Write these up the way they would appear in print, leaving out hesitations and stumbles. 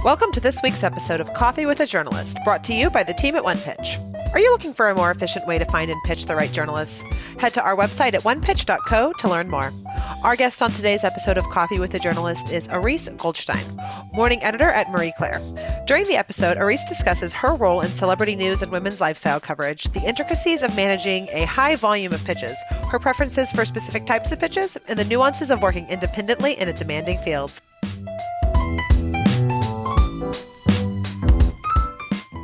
Welcome to this week's episode of Coffee with a Journalist, brought to you by the team at OnePitch. Are you looking for a more efficient way to find and pitch the right journalists? Head to our website at onepitch.co to learn more. Our guest on today's episode of Coffee with a Journalist is Iris Goldsztajn, morning editor at Marie Claire. During the episode, Iris discusses her role in celebrity news and women's lifestyle coverage, the intricacies of managing a high volume of pitches, her preferences for specific types of pitches, and the nuances of working independently in a demanding field.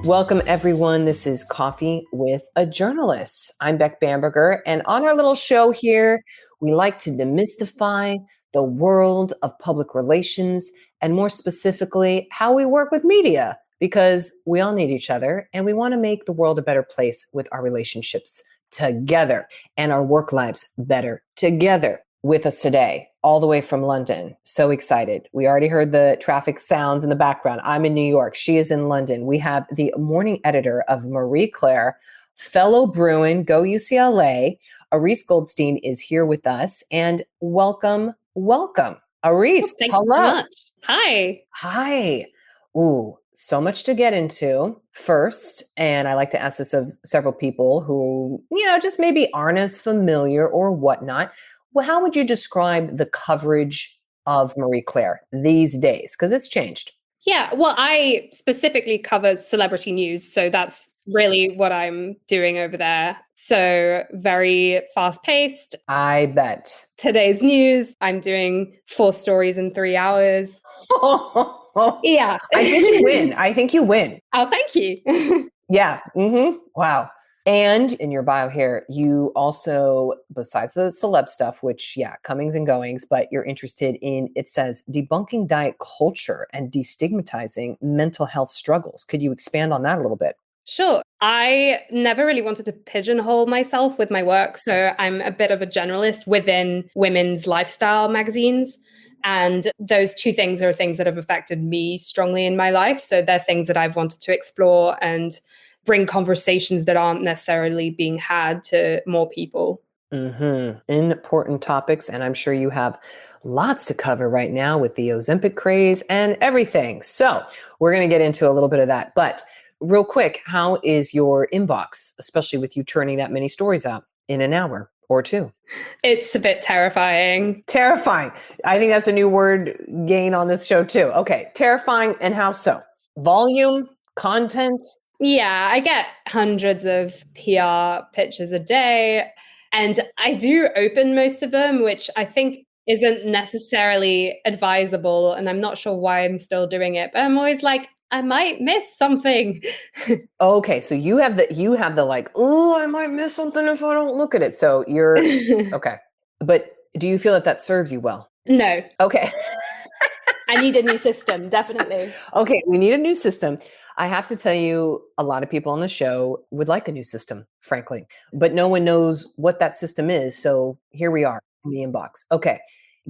Welcome, everyone. This is Coffee with a Journalist. I'm Beck Bamberger, and on our little show here, we like to demystify the world of public relations and more specifically, how we work with media, because we all need each other and we want to make the world a better place with our relationships together and our work lives better together. With us today, all the way from London. So excited. We already heard the traffic sounds in the background. I'm in New York. She is in London. We have the morning editor of Marie Claire, fellow Bruin, go UCLA. Iris Goldsztajn is here with us. And welcome. Iris, Thank hello. you so much. Hi. Hi. Ooh, so much to get into first. And I like to ask this of several people who, just maybe aren't as familiar or whatnot. Well, how would you describe the coverage of Marie Claire these days? Because it's changed. Yeah, well, I specifically cover celebrity news. So that's really what I'm doing over there. So very fast paced. I bet. Today's news, I'm doing 4 stories in 3 hours. Yeah. I think you win. Oh, thank you. Yeah. Mm-hmm. Wow. And in your bio here, you also, besides the celeb stuff, which, comings and goings, but you're interested in, it says, debunking diet culture and destigmatizing mental health struggles. Could you expand on that a little bit? Sure. I never really wanted to pigeonhole myself with my work. So I'm a bit of a generalist within women's lifestyle magazines. And those two things are things that have affected me strongly in my life. So they're things that I've wanted to explore and bring conversations that aren't necessarily being had to more people. Mm-hmm. Important topics. And I'm sure you have lots to cover right now with the Ozempic craze and everything. So we're going to get into a little bit of that. But real quick, how is your inbox, especially with you churning that many stories out in an hour or two? It's a bit terrifying. Terrifying. I think that's a new word gain on this show too. Okay. Terrifying. And how so? Volume, content? Yeah, I get hundreds of PR pitches a day, and I do open most of them, which I think isn't necessarily advisable. And I'm not sure why I'm still doing it, but I'm always like, I might miss something. Okay, so you have the like, oh, I might miss something if I don't look at it. So you're okay. But do you feel that serves you well? No. Okay. I need a new system, definitely. Okay, we need a new system. I have to tell you, a lot of people on the show would like a new system, frankly, but no one knows what that system is. So here we are in the inbox. Okay,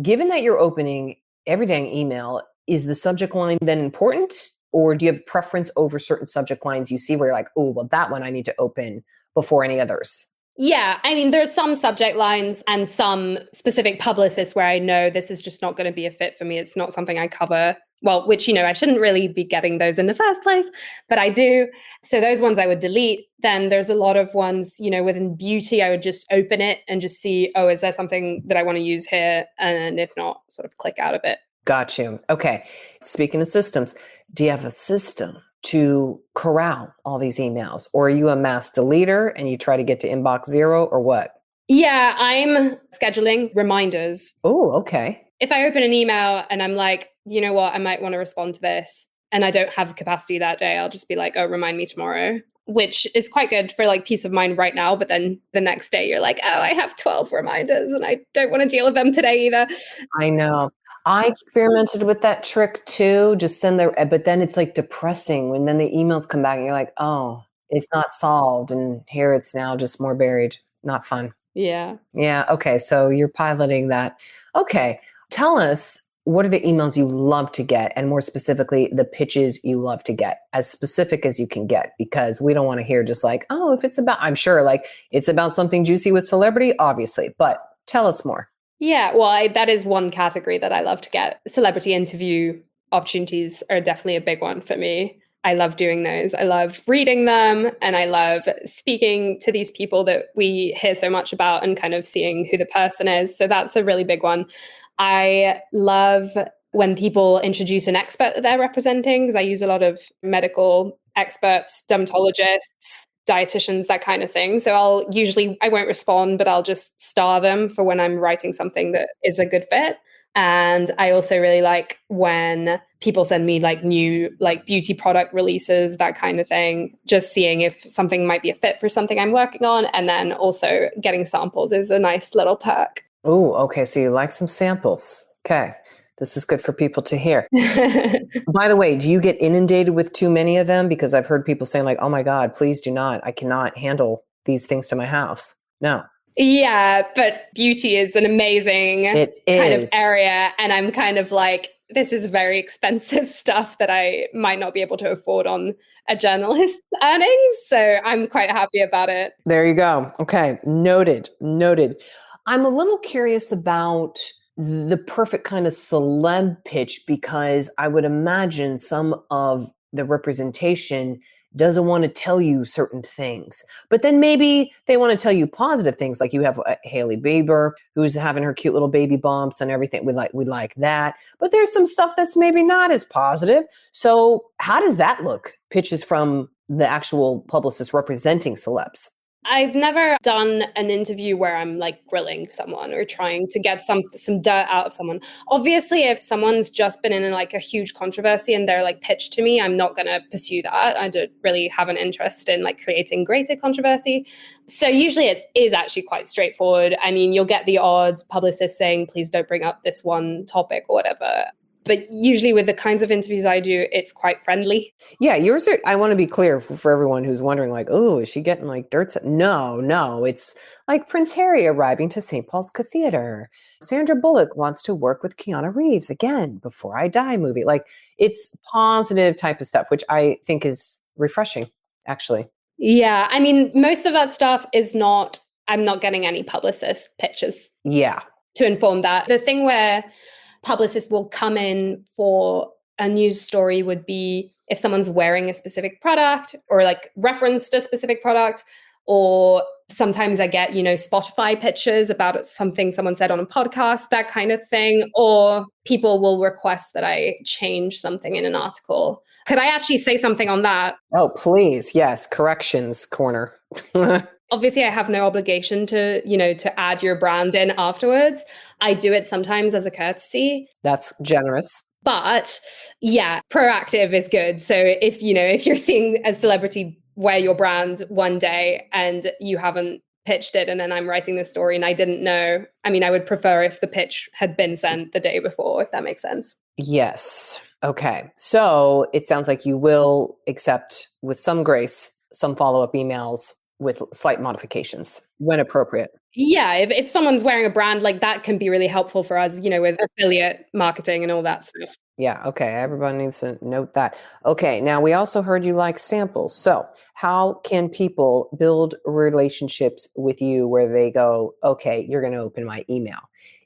given that you're opening every day email, is the subject line then important? Or do you have preference over certain subject lines you see where you're like, oh, well, that one I need to open before any others? Yeah, I mean, there's some subject lines and some specific publicists where I know this is just not going to be a fit for me. It's not something I cover. Well, which, I shouldn't really be getting those in the first place, but I do. So those ones I would delete. Then there's a lot of ones, within beauty, I would just open it and just see, oh, is there something that I want to use here? And if not, sort of click out of it. Got you. Okay. Speaking of systems, do you have a system to corral all these emails? Or are you a mass deleter and you try to get to inbox 0 or what? Yeah, I'm scheduling reminders. Oh, okay. If I open an email and I'm like, you know what, I might want to respond to this and I don't have capacity that day, I'll just be like, oh, remind me tomorrow, which is quite good for like peace of mind right now. But then the next day you're like, oh, I have 12 reminders and I don't want to deal with them today either. I know. I experimented with that trick too. Just send but then it's like depressing when then the emails come back and you're like, oh, it's not solved. And here it's now just more buried. Not fun. Yeah. Yeah. Okay. So you're piloting that. Okay. Tell us, what are the emails you love to get? And more specifically, the pitches you love to get, as specific as you can get, because we don't want to hear just like, oh, if it's about, I'm sure like it's about something juicy with celebrity, obviously, but tell us more. Yeah, well, that is one category that I love to get, celebrity interview opportunities are definitely a big one for me. I love doing those. I love reading them, and I love speaking to these people that we hear so much about and kind of seeing who the person is. So that's a really big one. I love when people introduce an expert that they're representing, because I use a lot of medical experts, dermatologists, dietitians, that kind of thing. So I won't respond, but I'll just star them for when I'm writing something that is a good fit. And I also really like when people send me like new like beauty product releases, that kind of thing, just seeing if something might be a fit for something I'm working on. And then also getting samples is a nice little perk. Oh, okay. So you like some samples. Okay. This is good for people to hear. By the way, do you get inundated with too many of them? Because I've heard people saying like, oh my God, please do not. I cannot handle these things to my house. No. Yeah, but beauty is an amazing kind of area. And I'm kind of like, this is very expensive stuff that I might not be able to afford on a journalist's earnings. So I'm quite happy about it. There you go. Okay. Noted. I'm a little curious about the perfect kind of celeb pitch, because I would imagine some of the representation doesn't want to tell you certain things, but then maybe they want to tell you positive things. Like you have Hailey Bieber, who's having her cute little baby bumps and everything. We like that, but there's some stuff that's maybe not as positive. So how does that look? Pitches from the actual publicist representing celebs. I've never done an interview where I'm like grilling someone or trying to get some dirt out of someone. Obviously, if someone's just been in like a huge controversy and they're like pitched to me, I'm not going to pursue that. I don't really have an interest in like creating greater controversy. So usually it is actually quite straightforward. I mean, you'll get the odd publicist saying, please don't bring up this one topic or whatever. But usually with the kinds of interviews I do, it's quite friendly. Yeah, yours are, I want to be clear for everyone who's wondering like, oh, is she getting like dirt? No. It's like Prince Harry arriving to St. Paul's Cathedral. Sandra Bullock wants to work with Keanu Reeves again, Before I Die movie. Like it's positive type of stuff, which I think is refreshing, actually. Yeah, I mean, most of that stuff I'm not getting any publicist pitches. Yeah. To inform that. The thing where publicists will come in for a news story would be if someone's wearing a specific product or like referenced a specific product, or sometimes I get, Spotify pitches about something someone said on a podcast, that kind of thing, or people will request that I change something in an article. Could I actually say something on that? Oh, please. Yes. Corrections corner. Obviously, I have no obligation to add your brand in afterwards. I do it sometimes as a courtesy. That's generous. But yeah, proactive is good. So if you're seeing a celebrity wear your brand one day and you haven't pitched it, and then I'm writing the story and I didn't know, I mean, I would prefer if the pitch had been sent the day before, if that makes sense. Yes. Okay. So it sounds like you will accept with some grace some follow-up emails with slight modifications when appropriate. Yeah, if someone's wearing a brand, like that can be really helpful for us, with affiliate marketing and all that stuff. Yeah, okay. Everybody needs to note that. Okay, now we also heard you like samples. So how can people build relationships with you where they go, okay, you're going to open my email?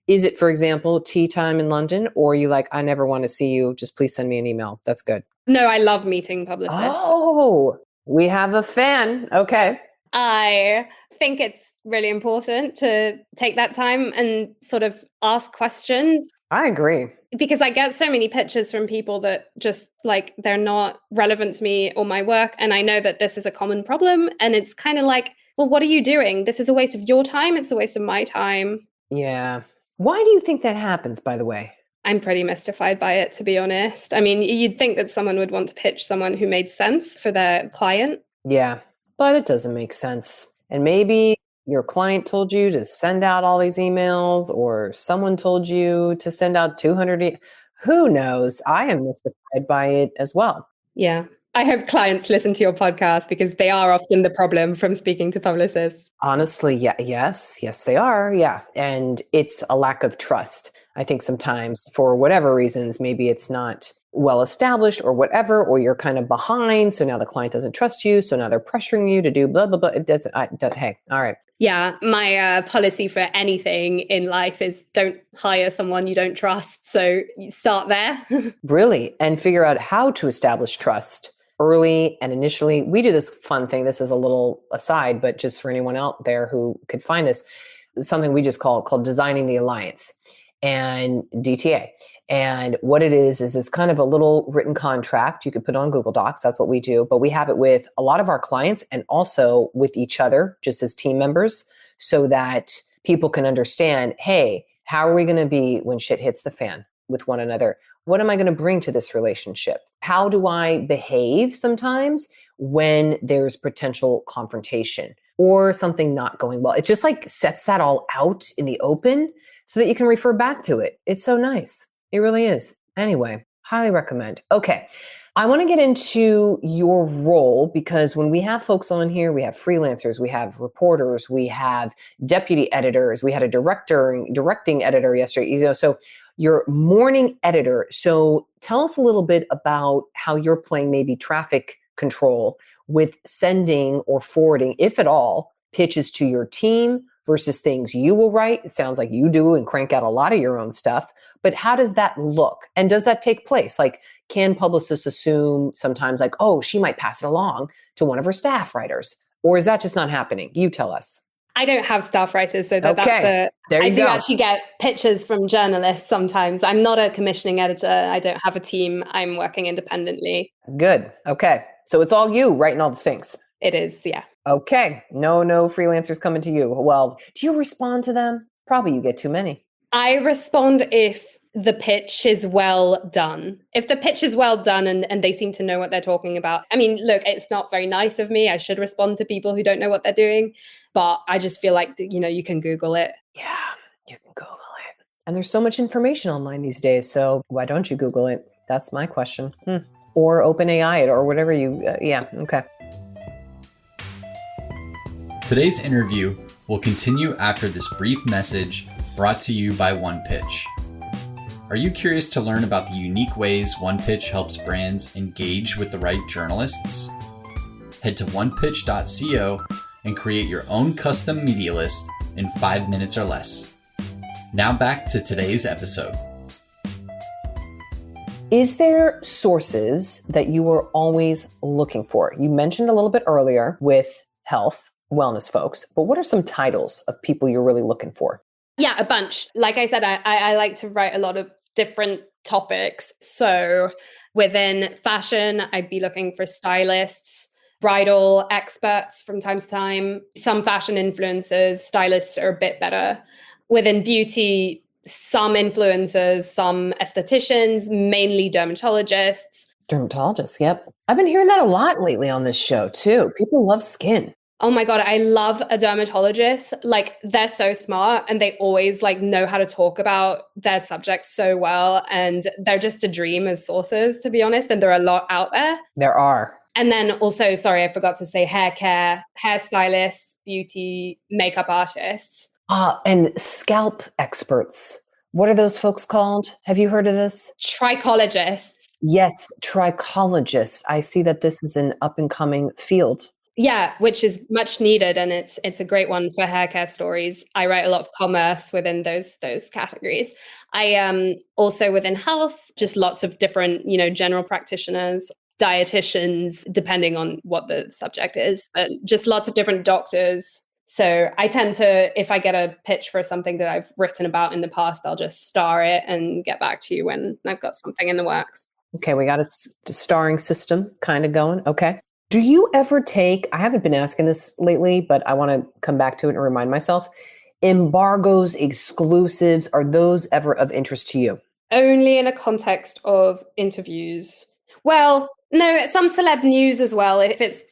Is it, for example, tea time in London, or you like, I never want to see you, just please send me an email. That's good. No, I love meeting publicists. Oh, we have a fan. Okay. I think it's really important to take that time and sort of ask questions. I agree. Because I get so many pitches from people that just like, they're not relevant to me or my work. And I know that this is a common problem. And it's kind of like, well, what are you doing? This is a waste of your time. It's a waste of my time. Yeah. Why do you think that happens, by the way? I'm pretty mystified by it, to be honest. I mean, you'd think that someone would want to pitch someone who made sense for their client. Yeah, but it doesn't make sense. And maybe your client told you to send out all these emails, or someone told you to send out 200. Who knows? I am mystified by it as well. Yeah. I hope clients listen to your podcast, because they are often the problem from speaking to publicists. Honestly, yes, they are. Yeah. And it's a lack of trust. I think sometimes for whatever reasons, maybe it's not well established or whatever, or you're kind of behind. So now the client doesn't trust you. So now they're pressuring you to do blah, blah, blah. It doesn't, hey, all right. Yeah, my policy for anything in life is don't hire someone you don't trust. So you start there. Really, and figure out how to establish trust early and initially. We do this fun thing. This is a little aside, but just for anyone out there who could find this, something we just called designing the alliance and DTA. And what it is it's kind of a little written contract you could put on Google Docs. That's what we do. But we have it with a lot of our clients and also with each other, just as team members, so that people can understand, hey, how are we going to be when shit hits the fan with one another? What am I going to bring to this relationship? How do I behave sometimes when there's potential confrontation or something not going well? It just like sets that all out in the open so that you can refer back to it. It's so nice. It really is. Anyway, highly recommend. Okay. I want to get into your role because when we have folks on here, we have freelancers, we have reporters, we have deputy editors, we had a directing editor yesterday. So you're morning editor. So tell us a little bit about how you're playing maybe traffic control with sending or forwarding, if at all, pitches to your team versus things you will write. It sounds like you do and crank out a lot of your own stuff, but how does that look? And does that take place? Like, can publicists assume sometimes like, oh, she might pass it along to one of her staff writers? Or is that just not happening? You tell us. I don't have staff writers, so There I you do go. actually get pitches from journalists sometimes. I'm not a commissioning editor. I don't have a team. I'm working independently. Good. Okay. So it's all you writing all the things. It is, yeah. Okay. No freelancers coming to you. Well, do you respond to them? Probably you get too many. I respond if the pitch is well done. If the pitch is well done and they seem to know what they're talking about. I mean, look, it's not very nice of me. I should respond to people who don't know what they're doing. But I just feel like, you can Google it. Yeah, you can Google it. And there's so much information online these days. So why don't you Google it? That's my question. Or OpenAI it or whatever yeah, okay. Today's interview will continue after this brief message brought to you by OnePitch. Are you curious to learn about the unique ways OnePitch helps brands engage with the right journalists? Head to onepitch.co and create your own custom media list in 5 minutes or less. Now back to today's episode. Is there sources that you are always looking for? You mentioned a little bit earlier with health, wellness folks, but what are some titles of people you're really looking for? Yeah, a bunch. Like I said, I like to write a lot of different topics. So within fashion, I'd be looking for stylists, bridal experts from time to time. Some fashion influencers, stylists are a bit better. Within beauty, some influencers, some estheticians, mainly dermatologists. Dermatologists, yep. I've been hearing that a lot lately on this show too. People love skin. Oh my God, I love a dermatologist. Like, they're so smart and they always know how to talk about their subjects so well. And they're just a dream as sources, to be honest. And there are a lot out there. There are. And then also, sorry, I forgot to say hair care, hairstylists, beauty, makeup artists. And scalp experts. What are those folks called? Have you heard of this? Trichologists. Yes, trichologists. I see that this is an up and coming field. Yeah, which is much needed, and it's a great one for hair care stories. I write a lot of commerce within those categories. I also within health, just lots of different, general practitioners, dietitians, depending on what the subject is, but just lots of different doctors. So I tend to, if I get a pitch for something that I've written about in the past, I'll just star it and get back to you when I've got something in the works. Okay, we got a starring system kind of going. Okay. Do you ever take, I haven't been asking this lately, but I want to come back to it and remind myself, embargoes, exclusives, are those ever of interest to you? Only in a context of interviews. Well, no, some celeb news as well. If it's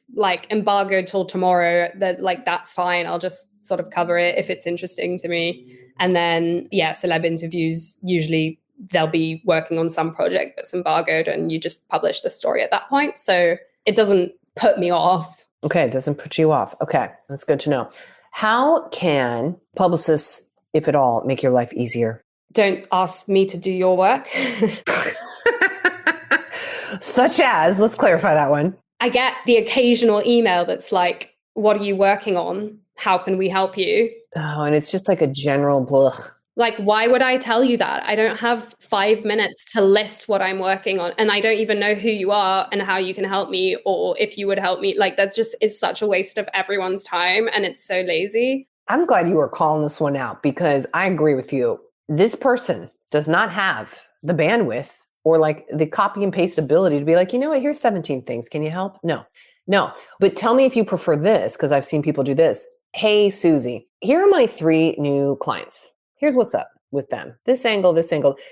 embargoed till tomorrow, that's fine. I'll just sort of cover it if it's interesting to me. And then, yeah, celeb interviews, usually they'll be working on some project that's embargoed and you just publish the story at that point. So it doesn't put me off. Okay, it doesn't put you off. Okay, that's good to know. How can publicists, if at all, make your life easier? don't ask me to do your work. Such as, let's clarify that one. I get the occasional email that's like, what are you working on? How can we help you? Oh, and it's just like a general blah. Like, why would I tell you that? I don't have 5 minutes to list what I'm working on. And I don't even know who you are and how you can help me or if you would help me. Like, that just is such a waste of everyone's time. And it's so lazy. I'm glad you were calling this one out because I agree with you. This person does not have the bandwidth or like the copy and paste ability to be like, you know what, here's 17 things. Can you help? No. But tell me if you prefer this, because I've seen people do this. Hey, Susie, here are my 3 new clients. Here's what's up with them. This angle,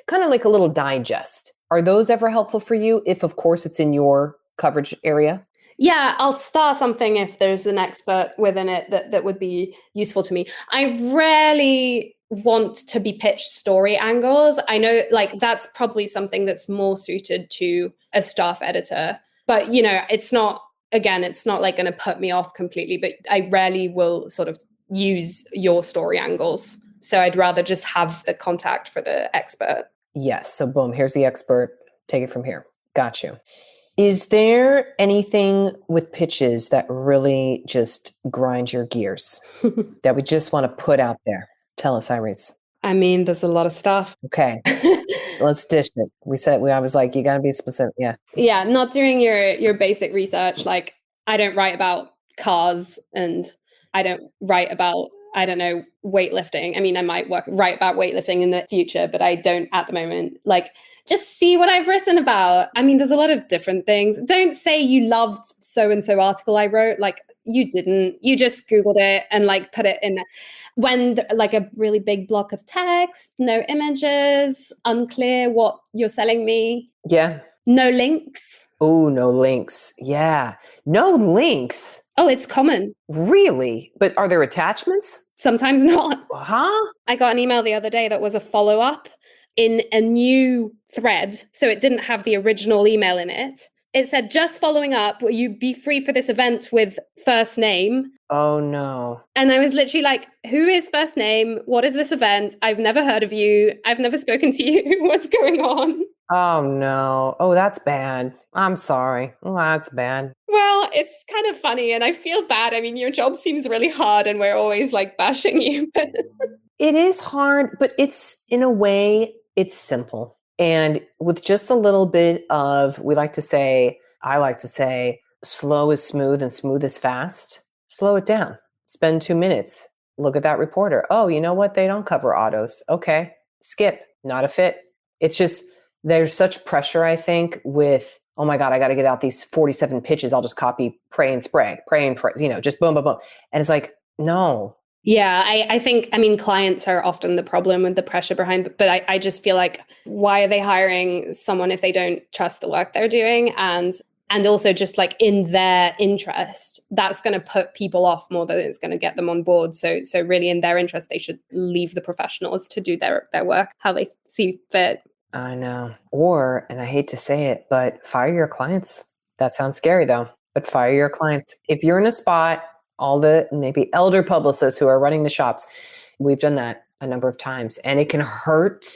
kind of like a little digest. Are those ever helpful for you? If, of course, it's in your coverage area? Yeah, I'll star something if there's an expert within it that would be useful to me. I rarely want to be pitched story angles. I know like that's probably something that's more suited to a staff editor, but it's not like going to put me off completely, but I rarely will sort of use your story angles. So I'd rather just have the contact for the expert. Yes. So boom, here's the expert. Take it from here. Got you. Is there anything with pitches that really just grind your gears that we just want to put out there? Tell us, Iris. I mean, there's a lot of stuff. Okay. Let's dish it. I was like, you got to be specific. Yeah. Yeah. Not doing your basic research. Like I don't write about cars and I don't write about, I don't know, weightlifting. I mean, I might write about weightlifting in the future, but I don't at the moment. Like, just see what I've written about. I mean, there's a lot of different things. Don't say you loved so-and-so article I wrote. Like, you didn't. You just Googled it and like put it in when like a really big block of text, no images, unclear what you're selling me. Yeah. No links. Oh, no links. Yeah. No links. Oh, it's common. Really? But are there attachments? Sometimes not. Huh? I got an email the other day that was a follow-up in a new thread. So it didn't have the original email in it. It said, just following up, will you be free for this event with first name? Oh, no. And I was literally like, who is first name? What is this event? I've never heard of you. I've never spoken to you. What's going on? Oh, no. Oh, that's bad. I'm sorry. Oh, that's bad. Well, it's kind of funny and I feel bad. I mean, your job seems really hard and we're always like bashing you. It is hard, but it's in a way, it's simple. And with just a little bit of, I like to say, slow is smooth and smooth is fast. Slow it down. Spend 2 minutes. Look at that reporter. Oh, you know what? They don't cover autos. Okay. Skip. Not a fit. It's just, there's such pressure, I think, with, oh my God, I got to get out these 47 pitches. I'll just copy, pray and spray, just boom, boom, boom. And it's like, no. Yeah, I think, I mean, clients are often the problem with the pressure behind, but I just feel like, why are they hiring someone if they don't trust the work they're doing? And also just like in their interest, that's going to put people off more than it's going to get them on board. So really in their interest, they should leave the professionals to do their work, how they see fit. I know. Or, and I hate to say it, but fire your clients. That sounds scary though, but fire your clients. If you're in a spot, all the maybe elder publicists who are running the shops, we've done that a number of times. And it can hurt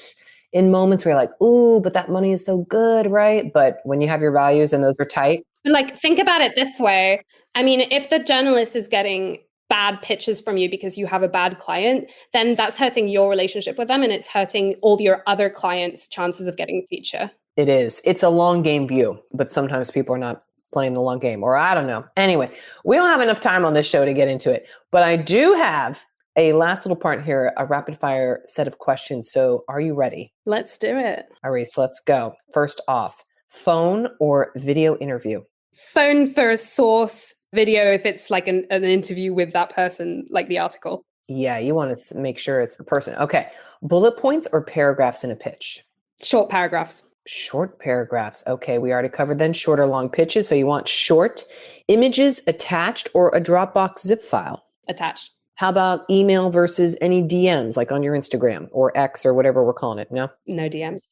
in moments where you're like, ooh, but that money is so good, right? But when you have your values and those are tight. Like, think about it this way. I mean, if the journalist is getting bad pitches from you because you have a bad client, then that's hurting your relationship with them and it's hurting all your other clients' chances of getting a feature. It is. It's a long game view, but sometimes people are not playing the long game, or I don't know. Anyway, we don't have enough time on this show to get into it, but I do have a last little part here, a rapid fire set of questions. So are you ready? Let's do it. Iris, let's go. First off, phone or video interview? Phone for a source, video if it's like an interview with that person, like the article. Yeah, you want to make sure it's the person. Okay. Bullet points or paragraphs in a pitch? Short paragraphs. Short paragraphs. Okay, we already covered then short or long pitches. So you want short, images attached, or a Dropbox zip file? Attached. How about email versus any DMs like on your Instagram or X or whatever we're calling it? No? No DMs.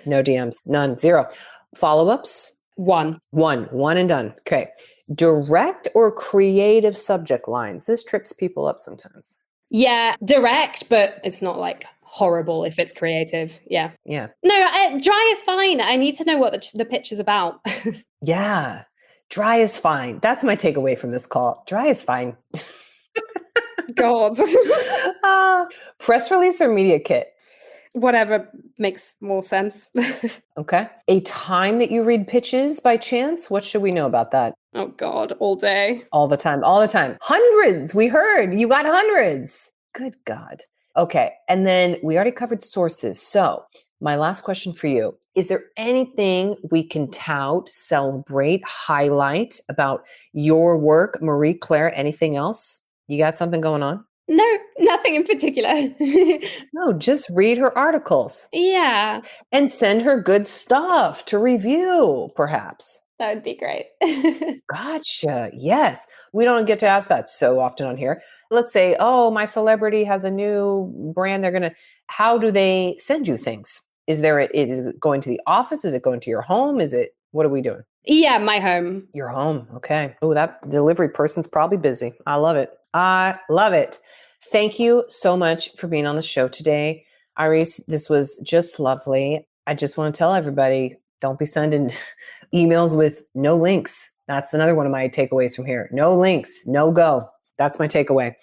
No DMs. None. Zero. Follow-ups? One and done. Okay. Direct or creative subject lines? This trips people up sometimes. Yeah, direct, but it's not like horrible if it's creative. Yeah. Yeah. No, dry is fine. I need to know what the pitch is about. Yeah. Dry is fine. That's my takeaway from this call. Dry is fine. God. Press release or media kit? Whatever makes more sense. Okay. A time that you read pitches by chance? What should we know about that? Oh God, all day. All the time. All the time. Hundreds. We heard you got hundreds. Good God. Okay. And then we already covered sources. So my last question for you, is there anything we can tout, celebrate, highlight about your work, Marie Claire? Anything else? You got something going on? No, nothing in particular. No, just read her articles. Yeah, and send her good stuff to review, perhaps. that would be great. Gotcha. Yes. We don't get to ask that so often on here. Let's say, oh, my celebrity has a new brand. How do they send you things? Is it going to the office? Is it going to your home? What are we doing? Yeah, my home. Your home. Okay. Oh, that delivery person's probably busy. I love it. I love it. Thank you so much for being on the show today. Iris, this was just lovely. I just want to tell everybody, don't be sending emails with no links. That's another one of my takeaways from here. No links, no go. That's my takeaway.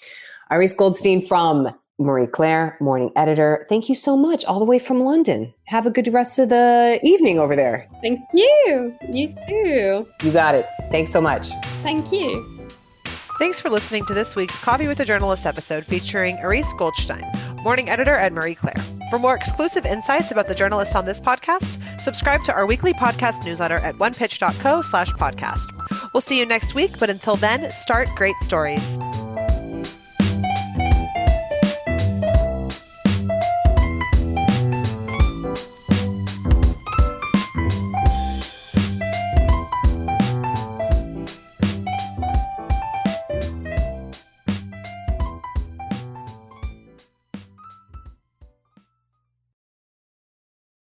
Iris Goldsztajn from Marie Claire, morning editor. Thank you so much, all the way from London. Have a good rest of the evening over there. Thank you. You too. You got it. Thanks so much. Thank you. Thanks for listening to this week's Coffee with a Journalist episode featuring Iris Goldsztajn, morning editor at Marie Claire. For more exclusive insights about the journalists on this podcast, subscribe to our weekly podcast newsletter at onepitch.co/podcast. We'll see you next week, but until then, start great stories.